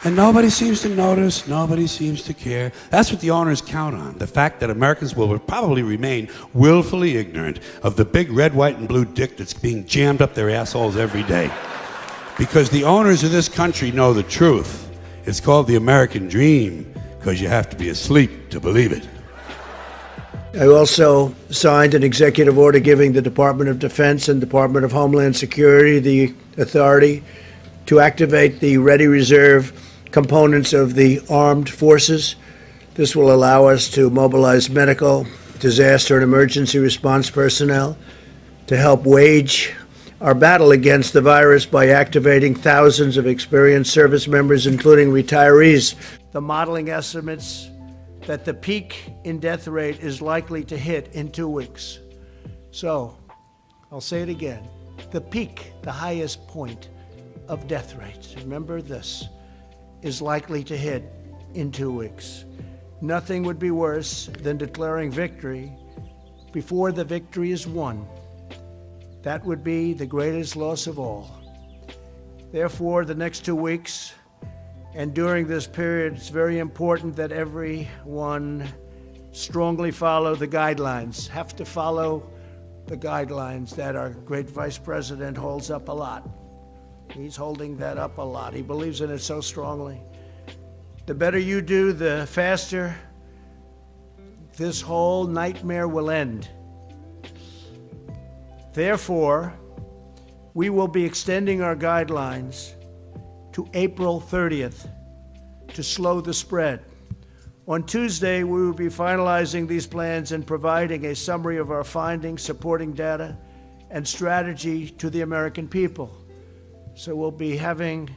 And nobody seems to notice, nobody seems to care. That's what the owners count on, the fact that Americans will probably remain willfully ignorant of the big red, white, and blue dick that's being jammed up their assholes every day. Because the owners of this country know the truth. It's called the American dream, because you have to be asleep to believe it. I also signed an executive order giving the Department of Defense and Department of Homeland Security the authority to activate the Ready Reserve components of the armed forces. This will allow us to mobilize medical, disaster, and emergency response personnel to help wage our battle against the virus by activating thousands of experienced service members, including retirees. The modeling estimates that the peak in death rate is likely to hit in 2 weeks. So, I'll say it again. The peak, the highest point of death rates, remember this, is likely to hit in 2 weeks. Nothing would be worse than declaring victory before the victory is won. That would be the greatest loss of all. Therefore, the next 2 weeks and during this period, it's very important that everyone strongly follow the guidelines, have to follow the guidelines that our great Vice President holds up a lot. He's holding that up a lot. He believes in it so strongly. The better you do, the faster this whole nightmare will end. Therefore, we will be extending our guidelines to April 30th to slow the spread. On Tuesday, we will be finalizing these plans and providing a summary of our findings, supporting data, and strategy to the American people. So we'll be having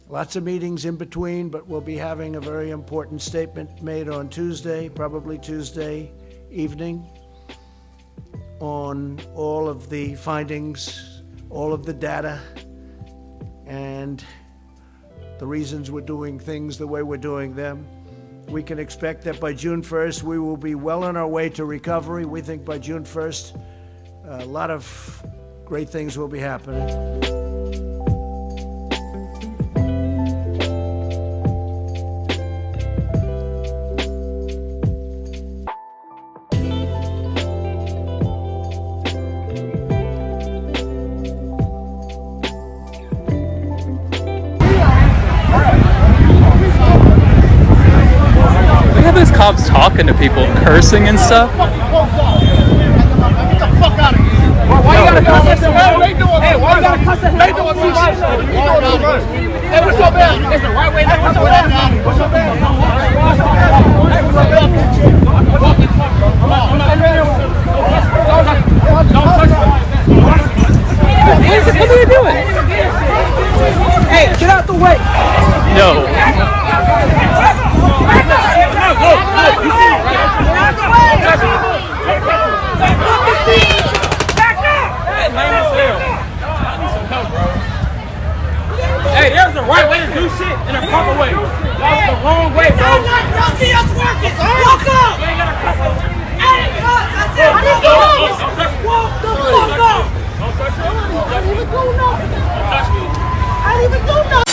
lots of meetings in between, but we'll be having a very important statement made on Tuesday, probably Tuesday evening, on all of the findings, all of the data, and the reasons we're doing things the way we're doing them. We can expect that by June 1st, we will be well on our way to recovery. We think by June 1st, a lot of great things will be happening. Cops talking to people, cursing and stuff. Get the fuck out of here. Why you gotta cuss us? Hey, why you gotta cuss us? They doing some shit. Hey, what's so bad? It's the right way. Hey, what's so bad? What's so bad? Hey, what's so bad? What are you doing? Hey, get out the way. No. Hey, there's the right way to do shit in a proper way. That's the wrong way, bro. Y'all see us working. Walk up. You ain't gotta cuss us. Hey, that's it. Walk the fuck up. Don't touch me. I didn't even do nothing. Don't touch me. I didn't even do nothing.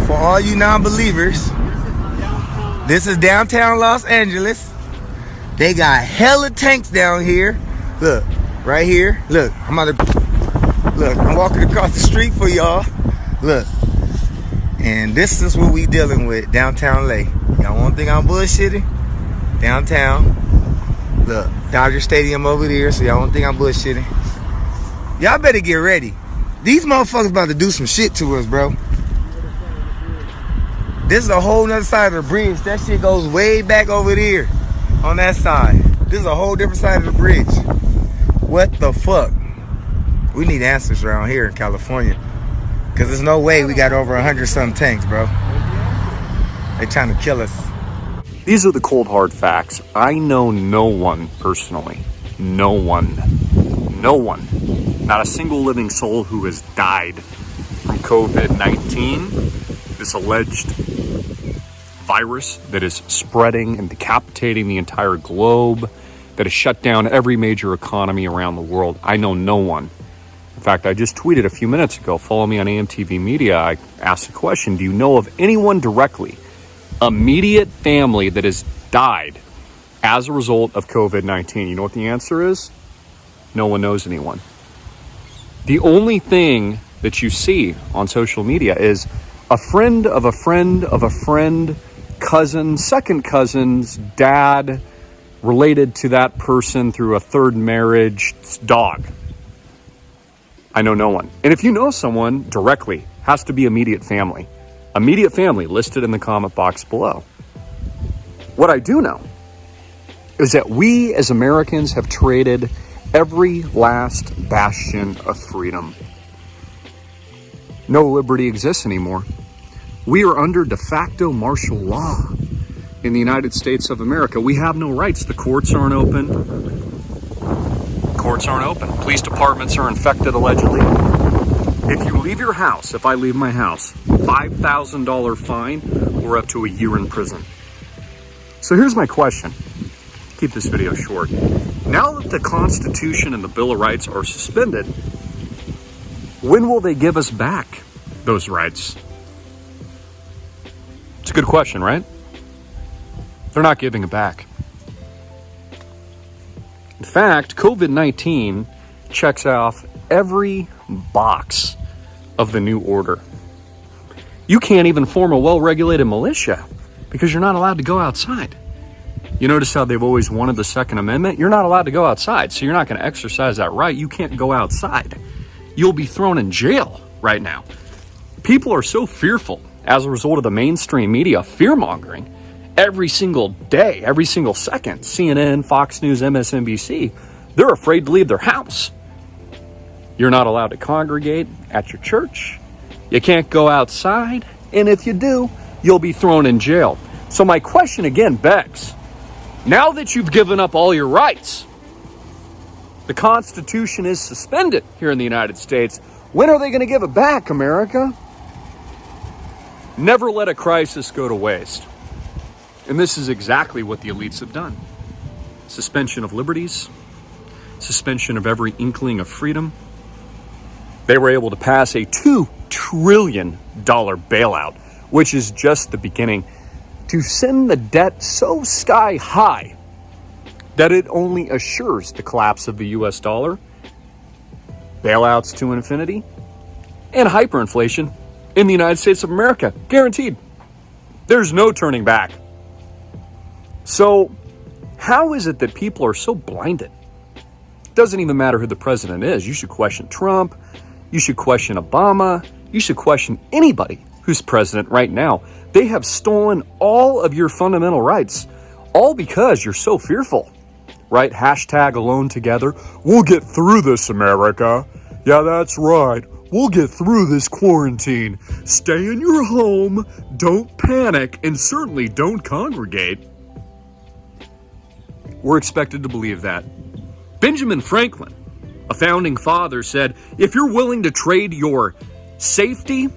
For all you non-believers, this is downtown Los Angeles. They got hella tanks down here. Look, right here. Look, I'm walking across the street for y'all. Look, and this is what we dealing with downtown LA. Y'all won't think I'm bullshitting? Downtown. Look, Dodger Stadium over there, so y'all won't think I'm bullshitting. Y'all better get ready. These motherfuckers about to do some shit to us, bro. This is a whole nother side of the bridge. That shit goes way back over there on that side. This is a whole different side of the bridge. What the fuck? We need answers around here in California. Because there's no way we got over 100-something tanks, bro. They trying to kill us. These are the cold hard facts. I know no one personally. No one. No one. Not a single living soul who has died from COVID-19. This alleged virus that is spreading and decapitating the entire globe, that has shut down every major economy around the world. I know no one. In fact, I just tweeted a few minutes ago, follow me on AMTV Media. I asked the question, do you know of anyone directly, immediate family, that has died as a result of COVID-19? You know what the answer is? No one knows anyone. The only thing that you see on social media is a friend of a friend of a friend, cousin, second cousin's dad, related to that person through a third marriage, dog. I know no one. And if you know someone directly, has to be immediate family. Immediate family listed in the comment box below. What I do know is that we as Americans have traded every last bastion of freedom. No liberty exists anymore. We are under de facto martial law in the United States of America. We have no rights. The courts aren't open. Courts aren't open. Police departments are infected, allegedly. If you leave your house, if I leave my house, $5,000 fine or up to a year in prison. So here's my question. Keep this video short. Now that the Constitution and the Bill of Rights are suspended, when will they give us back those rights? It's a good question, right? They're not giving it back. In fact, COVID-19 checks off every box of the new order. You can't even form a well-regulated militia because you're not allowed to go outside. You notice how they've always wanted the Second Amendment? You're not allowed to go outside, so you're not going to exercise that right. You can't go outside. You'll be thrown in jail right now. People are so fearful as a result of the mainstream media fear-mongering every single day, every single second. CNN, Fox News, MSNBC, they're afraid to leave their house. You're not allowed to congregate at your church. You can't go outside. And if you do, you'll be thrown in jail. So my question again begs, now that you've given up all your rights, the Constitution is suspended here in the United States, when are they going to give it back, America? Never let a crisis go to waste. And this is exactly what the elites have done. Suspension of liberties, suspension of every inkling of freedom. They were able to pass a $2 trillion bailout, which is just the beginning, to send the debt so sky high that it only assures the collapse of the US dollar, bailouts to infinity, and hyperinflation in the United States of America. Guaranteed. There's no turning back. So, how is it that people are so blinded? It doesn't even matter who the president is. You should question Trump. You should question Obama. You should question anybody who's president right now. They have stolen all of your fundamental rights, all because you're so fearful, right? Hashtag alone together. We'll get through this, America. Yeah, that's right. We'll get through this quarantine. Stay in your home, don't panic, and certainly don't congregate. We're expected to believe that. Benjamin Franklin, a founding father, said, if you're willing to trade your safety,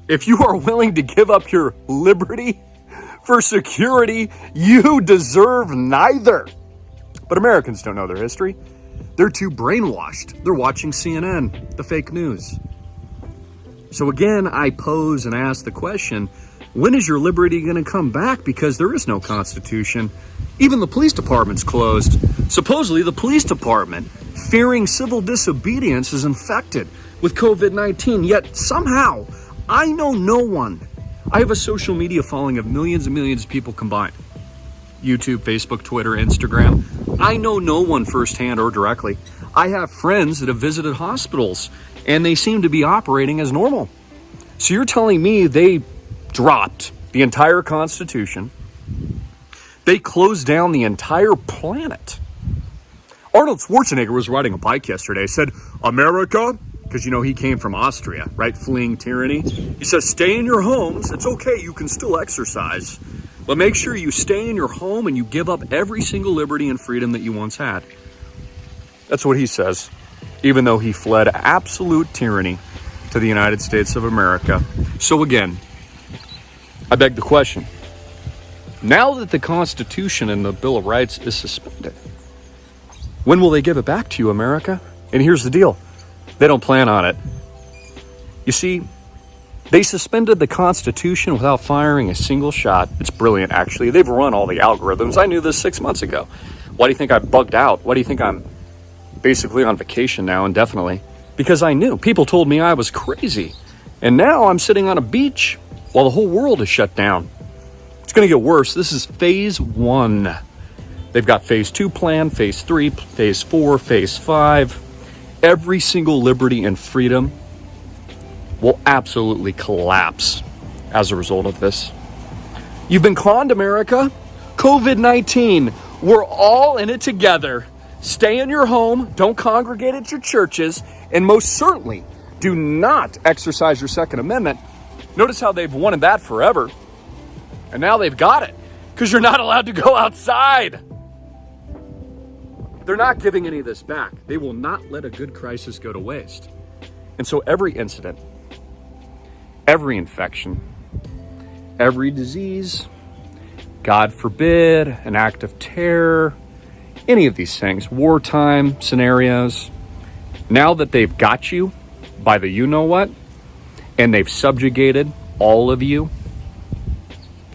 if you are willing to give up your liberty for security, you deserve neither. But Americans don't know their history. They're too brainwashed. They're watching CNN, the fake news. So again, I pose and ask the question, when is your liberty going to come back? Because there is no Constitution. Even the police department's closed. Supposedly, the police department, fearing civil disobedience, is infected with COVID-19. Yet somehow, I know no one. I have a social media following of millions and millions of people combined. YouTube, Facebook, Twitter, Instagram. I know no one firsthand or directly. I have friends that have visited hospitals, and they seem to be operating as normal. So you're telling me they dropped the entire Constitution. They closed down the entire planet. Arnold Schwarzenegger was riding a bike yesterday, said, America, because you know he came from Austria, right, fleeing tyranny. He says, stay in your homes. It's okay, you can still exercise. But make sure you stay in your home and you give up every single liberty and freedom that you once had. That's what he says, even though he fled absolute tyranny to the United States of America. So again, I beg the question, now that the Constitution and the Bill of Rights is suspended, when will they give it back to you, America? And here's the deal. They don't plan on it. You see, they suspended the Constitution without firing a single shot. It's brilliant, actually. They've run all the algorithms. I knew this 6 months ago. Why do you think I bugged out? Why do you think I'm basically on vacation now indefinitely? Because I knew. People told me I was crazy. And now I'm sitting on a beach while the whole world is shut down. It's going to get worse. This is phase 1. They've got phase 2 planned, phase 3, phase 4, phase 5. Every single liberty and freedom will absolutely collapse as a result of this. You've been conned, America. COVID-19. We're all in it together. Stay in your home. Don't congregate at your churches. And most certainly, do not exercise your Second Amendment. Notice how they've wanted that forever. And now they've got it. Because you're not allowed to go outside. They're not giving any of this back. They will not let a good crisis go to waste. And so every incident, every infection, every disease, God forbid, an act of terror, any of these things, wartime scenarios, now that they've got you by the you-know-what, and they've subjugated all of you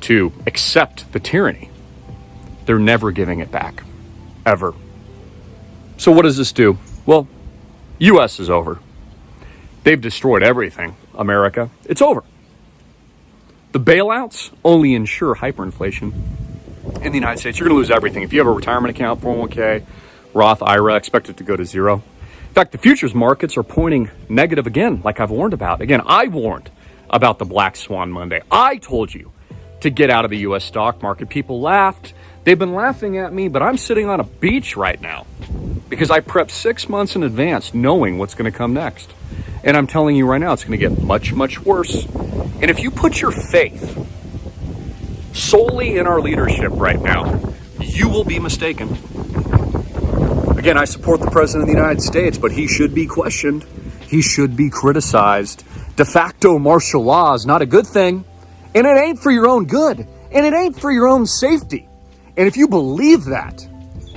to accept the tyranny, they're never giving it back, ever. So what does this do? Well, U.S. is over. They've destroyed everything, America. It's over. The bailouts only ensure hyperinflation in the United States. You're going to lose everything. If you have a retirement account, 401k, Roth, IRA, expect it to go to zero. In fact, the futures markets are pointing negative again, like I've warned about. Again, I warned about the Black Swan Monday. I told you to get out of the U.S. stock market. People laughed. They've been laughing at me, but I'm sitting on a beach right now because I prepped 6 months in advance knowing what's going to come next. And I'm telling you right now, it's going to get much, much worse. And if you put your faith solely in our leadership right now, you will be mistaken. Again, I support the President of the United States, but he should be questioned. He should be criticized. De facto martial law is not a good thing. And it ain't for your own good. And it ain't for your own safety. And if you believe that,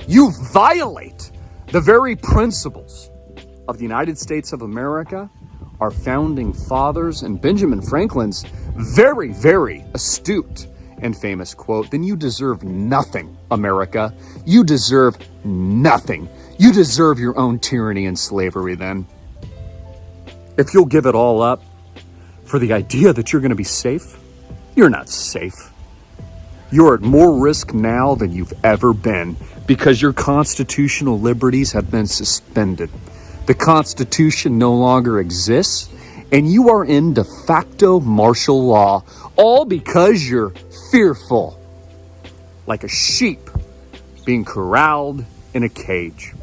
you violate the very principles of the United States of America, our founding fathers, and Benjamin Franklin's very, very astute and famous quote, then you deserve nothing, America. You deserve nothing. You deserve your own tyranny and slavery then. If you'll give it all up for the idea that you're going to be safe, you're not safe. You're at more risk now than you've ever been because your constitutional liberties have been suspended. The Constitution no longer exists, and you are in de facto martial law, all because you're fearful, like a sheep being corralled in a cage.